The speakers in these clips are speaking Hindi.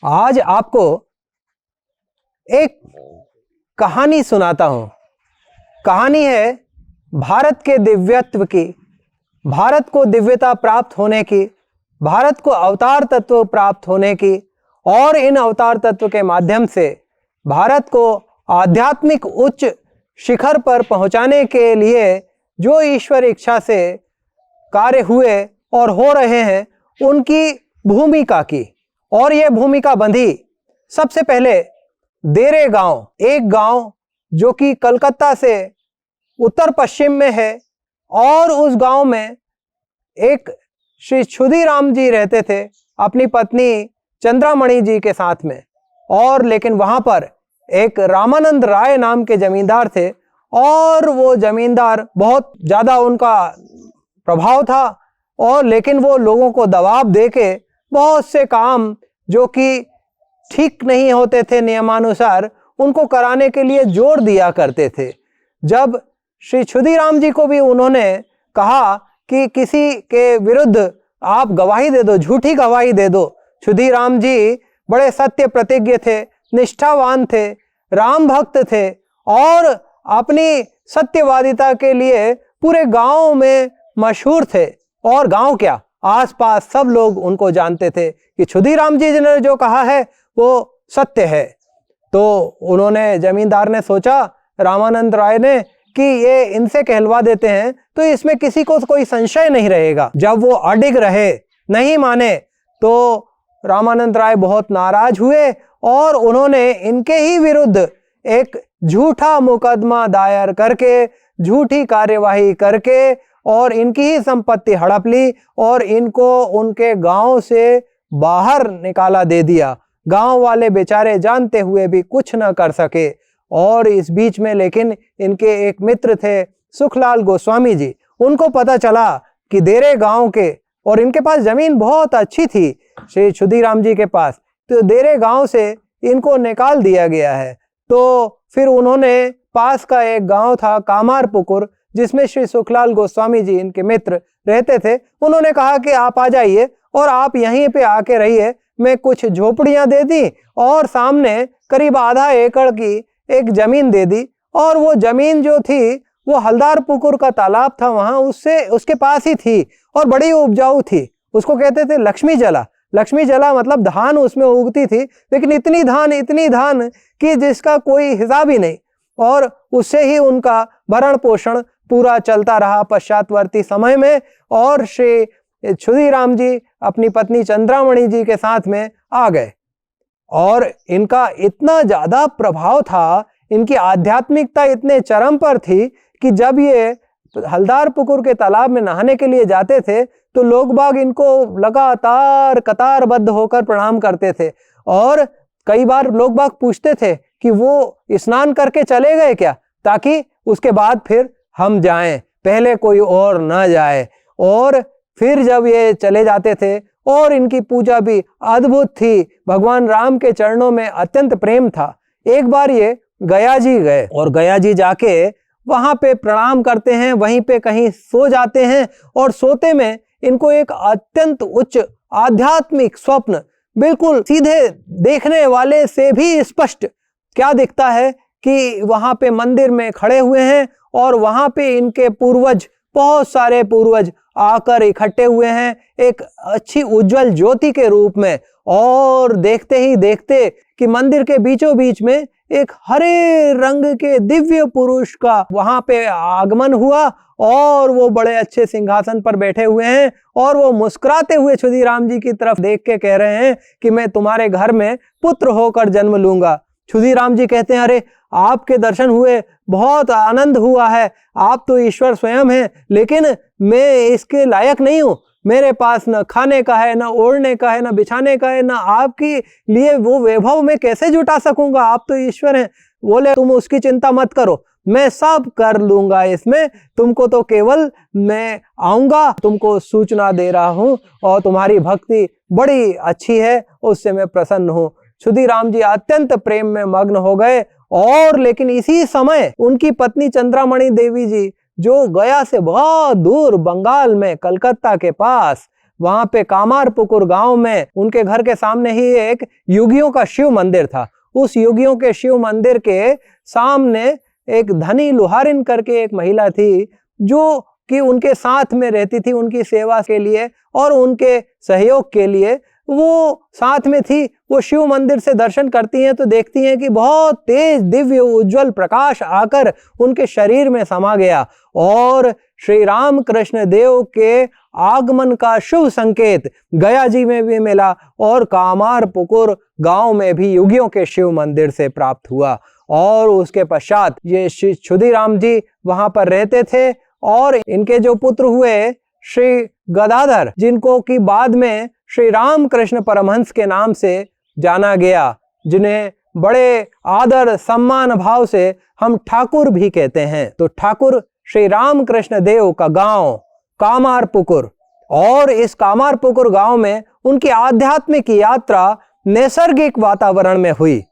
आज आपको एक कहानी सुनाता हूं। कहानी है भारत के दिव्यत्व की, भारत को दिव्यता प्राप्त होने की, भारत को अवतार तत्व प्राप्त होने की और इन अवतार तत्व के माध्यम से भारत को आध्यात्मिक उच्च शिखर पर पहुंचाने के लिए जो ईश्वर इच्छा से कार्य हुए और हो रहे हैं उनकी भूमिका की। और यह भूमिका बंधी सबसे पहले देरे गांव, एक गांव जो कि कलकत्ता से उत्तर पश्चिम में है, और उस गांव में एक श्री क्षुदीराम जी रहते थे अपनी पत्नी चंद्रामणि जी के साथ में। और लेकिन वहां पर एक रामानंद राय नाम के जमींदार थे, और वो जमींदार बहुत ज़्यादा उनका प्रभाव था, और लेकिन वो लोगों को दबाव देके बहुत से काम जो कि ठीक नहीं होते थे नियमानुसार उनको कराने के लिए जोर दिया करते थे। जब श्री क्षुदीराम जी को भी उन्होंने कहा कि किसी के विरुद्ध आप गवाही दे दो, झूठी गवाही दे दो। क्षुदीराम जी बड़े सत्य प्रतिज्ञ थे, निष्ठावान थे, राम भक्त थे और अपनी सत्यवादिता के लिए पूरे गांव में मशहूर थे। और गांव क्या, आसपास सब लोग उनको जानते थे कि क्षुदीराम जी ने जो कहा है वो सत्य है। तो उन्होंने, जमींदार ने सोचा, रामानंद राय ने, कि ये इनसे कहलवा देते हैं तो इसमें किसी को कोई संशय नहीं रहेगा। जब वो अडिग रहे, नहीं माने, तो रामानंद राय बहुत नाराज हुए और उन्होंने इनके ही विरुद्ध एक झूठा मुकदमा दायर करके, झूठी कार्यवाही करके और इनकी ही संपत्ति हड़प ली और इनको उनके गांव से बाहर निकाला दे दिया। गांव वाले बेचारे जानते हुए भी कुछ न कर सके। और इस बीच में लेकिन इनके एक मित्र थे सुखलाल गोस्वामी जी, उनको पता चला कि देरे गांव के, और इनके पास जमीन बहुत अच्छी थी श्री क्षुदीराम जी के पास, तो देरे गांव से इनको निकाल दिया गया है। तो फिर उन्होंने, पास का एक गांव था कामारपुकुर जिसमें श्री सुखलाल गोस्वामी जी इनके मित्र रहते थे, उन्होंने कहा कि आप आ जाइए और आप यहीं पे आके रहिए। मैं कुछ झोपड़ियां दे दी और सामने करीब आधा एकड़ की एक जमीन दे दी, और वो जमीन जो थी वो हलदार पुकुर का तालाब था वहां, उससे उसके पास ही थी और बड़ी उपजाऊ थी। उसको कहते थे लक्ष्मी जला। लक्ष्मी जला मतलब धान उसमें उगती थी, लेकिन इतनी धान कि जिसका कोई हिसाब ही नहीं, और उससे ही उनका भरण पोषण पूरा चलता रहा पश्चातवर्ती समय में। और श्री क्षुदीराम जी अपनी पत्नी चंद्रामणि जी के साथ में आ गए, और इनका इतना ज्यादा प्रभाव था, इनकी आध्यात्मिकता इतने चरम पर थी कि जब ये हलदार पुकुर के तालाब में नहाने के लिए जाते थे तो लोग बाग इनको लगातार कतारबद्ध होकर प्रणाम करते थे। और कई बार लोग बाग पूछते थे कि वो स्नान करके चले गए क्या, ताकि उसके बाद फिर हम जाएं, पहले कोई और ना जाए। और फिर जब ये चले जाते थे, और इनकी पूजा भी अद्भुत थी, भगवान राम के चरणों में अत्यंत प्रेम था। एक बार ये गया जी गए, और गया जी जाके वहां पे प्रणाम करते हैं, वहीं पे कहीं सो जाते हैं, और सोते में इनको एक अत्यंत उच्च आध्यात्मिक स्वप्न, बिल्कुल सीधे देखने वाले से भी स्पष्ट क्या दिखता है कि वहां पे मंदिर में खड़े हुए हैं और वहां पे इनके पूर्वज, बहुत सारे पूर्वज आकर इकट्ठे हुए हैं एक अच्छी उज्जवल ज्योति के रूप में। और देखते ही देखते कि मंदिर के बीचों बीच में एक हरे रंग के दिव्य पुरुष का वहां पे आगमन हुआ, और वो बड़े अच्छे सिंहासन पर बैठे हुए हैं, और वो मुस्कुराते हुए क्षुदीराम जी की तरफ देख के कह रहे हैं कि मैं तुम्हारे घर में पुत्र होकर जन्म लूंगा। क्षुदीराम जी कहते हैं, अरे आपके दर्शन हुए, बहुत आनंद हुआ है, आप तो ईश्वर स्वयं हैं, लेकिन मैं इसके लायक नहीं हूँ। मेरे पास न खाने का है, न ओढ़ने का है, न बिछाने का है, न आपके लिए वो वैभव मैं कैसे जुटा सकूंगा, आप तो ईश्वर हैं। बोले तुम उसकी चिंता मत करो, मैं सब कर लूंगा इसमें, तुमको तो केवल मैं आऊंगा, तुमको सूचना दे रहा हूं, और तुम्हारी भक्ति बड़ी अच्छी है, उससे मैं प्रसन्न हूं। क्षुदीराम जी अत्यंत प्रेम में मग्न हो गए। और लेकिन इसी समय उनकी पत्नी चंद्रामणि देवी जी, जो गया से बहुत दूर बंगाल में कलकत्ता के पास वहां पे कामारपुकुर गांव में उनके घर के सामने ही एक योगियों का शिव मंदिर था। उस योगियों के शिव मंदिर के सामने एक धनी लुहारिन करके एक महिला थी, जो कि उनके साथ में रहती थी उनकी सेवा के लिए और उनके सहयोग के लिए। वो साथ में थी। वो शिव मंदिर से दर्शन करती हैं तो देखती हैं कि बहुत तेज दिव्य उज्जवल प्रकाश आकर उनके शरीर में समा गया और श्री राम कृष्ण देव के आगमन का शुभ संकेत गया जी में भी मिला और कामारपुकुर गांव में भी योगियों के शिव मंदिर से प्राप्त हुआ। और उसके पश्चात ये श्री क्षुदीराम जी वहां पर रहते थे और इनके जो पुत्र हुए श्री गदाधर, जिनको कि बाद में श्री रामकृष्ण परमहंस के नाम से जाना गया, जिन्हें बड़े आदर सम्मान भाव से हम ठाकुर भी कहते हैं। तो ठाकुर श्री रामकृष्ण देव का गांव कामारपुकुर, और इस कामारपुकुर गांव में उनकी आध्यात्मिक यात्रा नैसर्गिक वातावरण में हुई।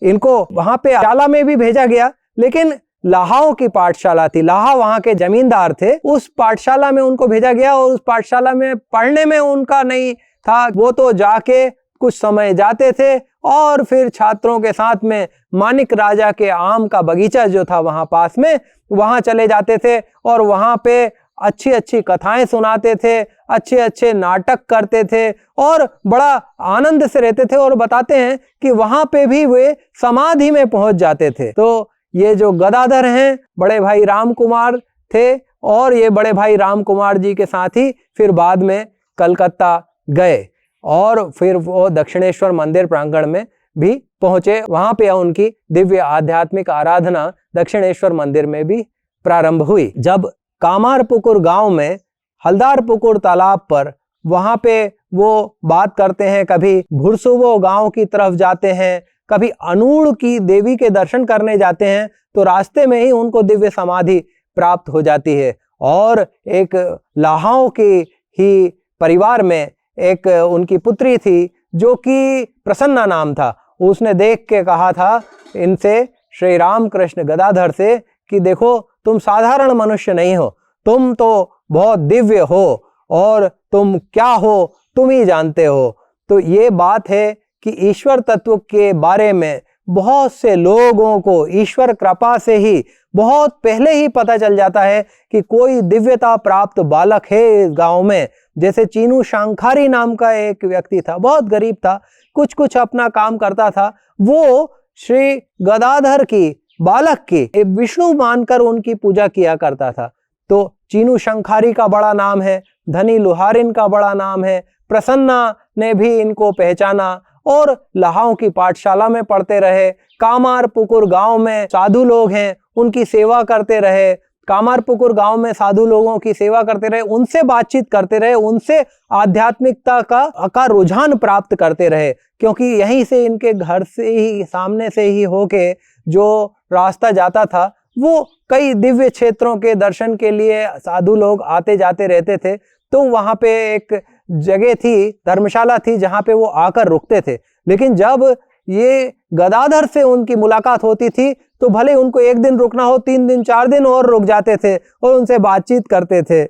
इनको वहां पे पाठशाला में भी भेजा गया, लेकिन लाहाओं की पाठशाला थी, लाहा वहां के जमींदार थे, उस पाठशाला में उनको भेजा गया और उस पाठशाला में पढ़ने में उनका नहीं था। वो तो जाके कुछ समय जाते थे और फिर छात्रों के साथ में मानिक राजा के आम का बगीचा जो था वहां पास में, वहां चले जाते थे और वहां पे अच्छी अच्छी कथाएं सुनाते थे, अच्छे अच्छे नाटक करते थे और बड़ा आनंद से रहते थे। और बताते हैं कि वहां पे भी वे समाधि में पहुंच जाते थे। तो ये जो गदाधर हैं बड़े भाई राम कुमार थे और ये बड़े भाई राम कुमार जी के साथ ही फिर बाद में कलकत्ता गए और फिर वो दक्षिणेश्वर मंदिर प्रांगण में भी पहुंचे। वहां पे उनकी दिव्य आध्यात्मिक आराधना दक्षिणेश्वर मंदिर में भी प्रारंभ हुई। जब कामारपुकुर गांव में हलदारपुकुर तालाब पर वहां पे वो बात करते हैं, कभी भुरसुवो गांव की तरफ जाते हैं, कभी अनूड़ की देवी के दर्शन करने जाते हैं, तो रास्ते में ही उनको दिव्य समाधि प्राप्त हो जाती है। और एक लाहाओं की ही परिवार में एक उनकी पुत्री थी जो कि प्रसन्ना नाम था। उसने देख के कहा था इनसे, श्री रामकृष्ण गदाधर से, कि देखो तुम साधारण मनुष्य नहीं हो, तुम तो बहुत दिव्य हो और तुम क्या हो तुम ही जानते हो। तो ये बात है कि ईश्वर तत्व के बारे में बहुत से लोगों को ईश्वर कृपा से ही बहुत पहले ही पता चल जाता है कि कोई दिव्यता प्राप्त बालक है इस गांव में। जैसे चीनू शांखारी नाम का एक व्यक्ति था, बहुत गरीब था, कुछ कुछ अपना काम करता था। वो श्री गदाधर की बालक की विष्णु मानकर उनकी पूजा किया करता था। तो चीनू शंखारी का बड़ा नाम है, धनी लुहारिन का बड़ा नाम है, प्रसन्ना ने भी इनको पहचाना और लाहाओं की पाठशाला में पढ़ते रहे। कामारपुकुर गांव में साधु लोग हैं, उनकी सेवा करते रहे। कामारपुकुर गांव में साधु लोगों की सेवा करते रहे, उनसे बातचीत करते रहे, उनसे आध्यात्मिकता का रुझान प्राप्त करते रहे, क्योंकि यहीं से इनके घर से ही सामने से ही होके जो रास्ता जाता था वो कई दिव्य क्षेत्रों के दर्शन के लिए साधु लोग आते जाते रहते थे। तो वहां पे एक जगह थी, धर्मशाला थी, जहां पे वो आकर रुकते थे। लेकिन जब ये गदाधर से उनकी मुलाकात होती थी तो भले उनको एक दिन रुकना हो, 3 दिन 4 दिन और रुक जाते थे और उनसे बातचीत करते थे।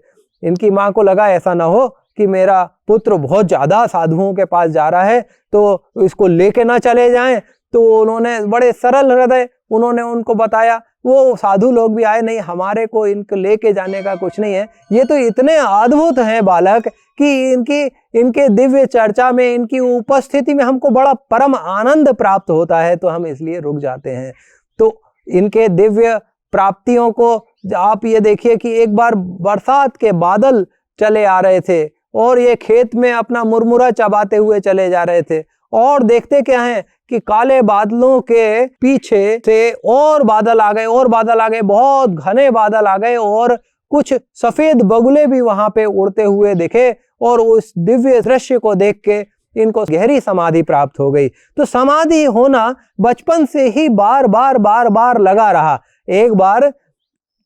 इनकी माँ को लगा ऐसा ना हो कि मेरा पुत्र बहुत ज्यादा साधुओं के पास जा रहा है तो इसको लेके ना चले जाएं। तो उन्होंने बड़े सरल हृदय उन्होंने उनको बताया। वो साधु लोग भी आए, नहीं हमारे को इनको लेके जाने का कुछ नहीं है, ये तो इतने अद्भुत हैं बालक कि इनके दिव्य चर्चा में, इनकी उपस्थिति में हमको बड़ा परम आनंद प्राप्त होता है, तो हम इसलिए रुक जाते हैं। तो इनके दिव्य प्राप्तियों को आप ये देखिए कि एक बार बरसात के बादल चले आ रहे थे और ये खेत में अपना मुरमुरा चबाते हुए चले जा रहे थे और देखते क्या है कि काले बादलों के पीछे से और बादल आ गए और बादल आ गए, बहुत घने बादल आ गए और कुछ सफेद बगुले भी वहां पे उड़ते हुए दिखे और उस दिव्य दृश्य को देख के इनको गहरी समाधि प्राप्त हो गई। तो समाधि होना बचपन से ही बार बार लगा रहा। एक बार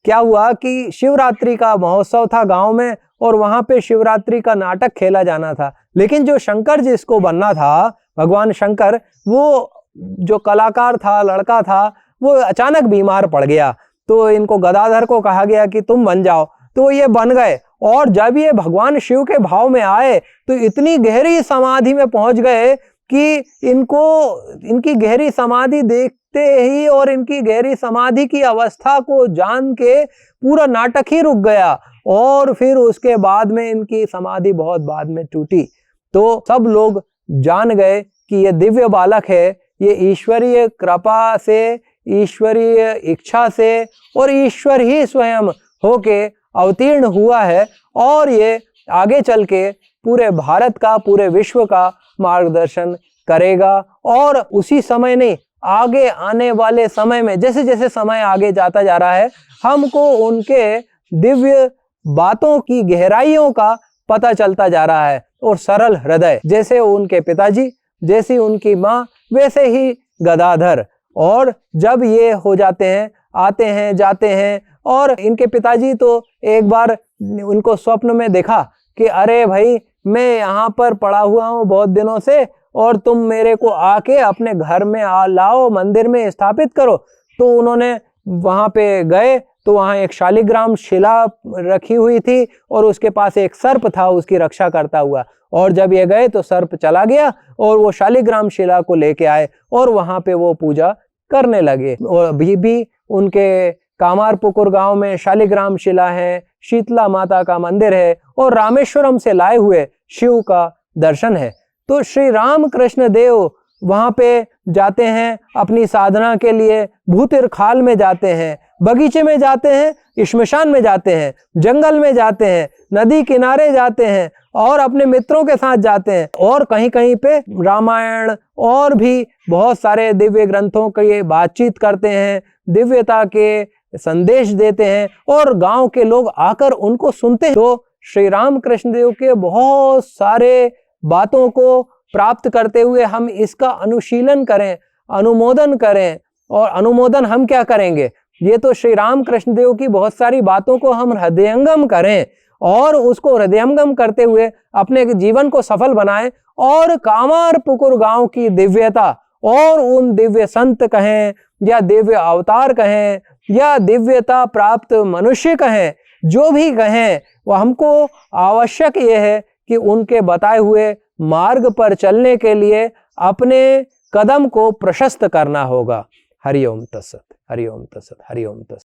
क्या हुआ कि शिवरात्रि का महोत्सव था गांव में और वहां पे शिवरात्रि का नाटक खेला जाना था, लेकिन जो शंकर जिसको बनना था, भगवान शंकर, वो जो कलाकार था, लड़का था, वो अचानक बीमार पड़ गया। तो इनको गदाधर को कहा गया कि तुम बन जाओ। तो ये बन गए और जब ये भगवान शिव के भाव में आए तो इतनी गहरी समाधि में पहुंच गए कि इनकी गहरी समाधि देखते ही और इनकी गहरी समाधि की अवस्था को जान के पूरा नाटक ही रुक गया। और फिर उसके बाद में इनकी समाधि बहुत बाद में टूटी। तो सब लोग जान गए कि ये दिव्य बालक है, ये ईश्वरीय कृपा से, ईश्वरीय इच्छा से और ईश्वर ही स्वयं होके अवतीर्ण हुआ है और ये आगे चल के पूरे भारत का, पूरे विश्व का मार्गदर्शन करेगा। और उसी समय नहीं, आगे आने वाले समय में जैसे जैसे समय आगे जाता जा रहा है, हमको उनके दिव्य बातों की गहराइयों का पता चलता जा रहा है। और सरल हृदय, जैसे उनके पिताजी, जैसी उनकी माँ, वैसे ही गदाधर। और जब ये हो जाते हैं, आते हैं, जाते हैं, और इनके पिताजी तो एक बार उनको स्वप्न में देखा कि अरे भाई, मैं यहाँ पर पड़ा हुआ हूँ बहुत दिनों से और तुम मेरे को आके अपने घर में लाओ, मंदिर में स्थापित करो। तो उन्होंने वहाँ पे गए तो वहाँ एक शालिग्राम शिला रखी हुई थी और उसके पास एक सर्प था उसकी रक्षा करता हुआ। और जब ये गए तो सर्प चला गया और वो शालिग्राम शिला को लेके आए और वहाँ पे वो पूजा करने लगे। और अभी भी उनके कामारपुकुर गांव में शालिग्राम शिला है, शीतला माता का मंदिर है और रामेश्वरम से लाए हुए शिव का दर्शन है। तो श्री राम कृष्ण देव वहां पे जाते हैं अपनी साधना के लिए, भूतिर खाल में जाते हैं, बगीचे में जाते हैं, श्मशान में जाते हैं, जंगल में जाते हैं, नदी किनारे जाते हैं और अपने मित्रों के साथ जाते हैं। और कहीं कहीं पे रामायण और भी बहुत सारे दिव्य ग्रंथों की बातचीत करते हैं, दिव्यता के संदेश देते हैं और गांव के लोग आकर उनको सुनते हैं। तो श्री राम कृष्ण देव के बहुत सारे बातों को प्राप्त करते हुए हम इसका अनुशीलन करें, अनुमोदन करें। और अनुमोदन हम क्या करेंगे, ये तो श्री राम कृष्ण देव की बहुत सारी बातों को हम हृदयंगम करें और उसको हृदयंगम करते हुए अपने जीवन को सफल बनाएं। और कामारपुकुर गांव की दिव्यता और उन दिव्य संत कहें या दिव्य अवतार कहें या दिव्यता प्राप्त मनुष्य कहें, जो भी कहें, वो हमको आवश्यक ये है कि उनके बताए हुए मार्ग पर चलने के लिए अपने कदम को प्रशस्त करना होगा। हरि ओम तत्सत, हरि ओम तत्सत, हरि ओम तत्सत।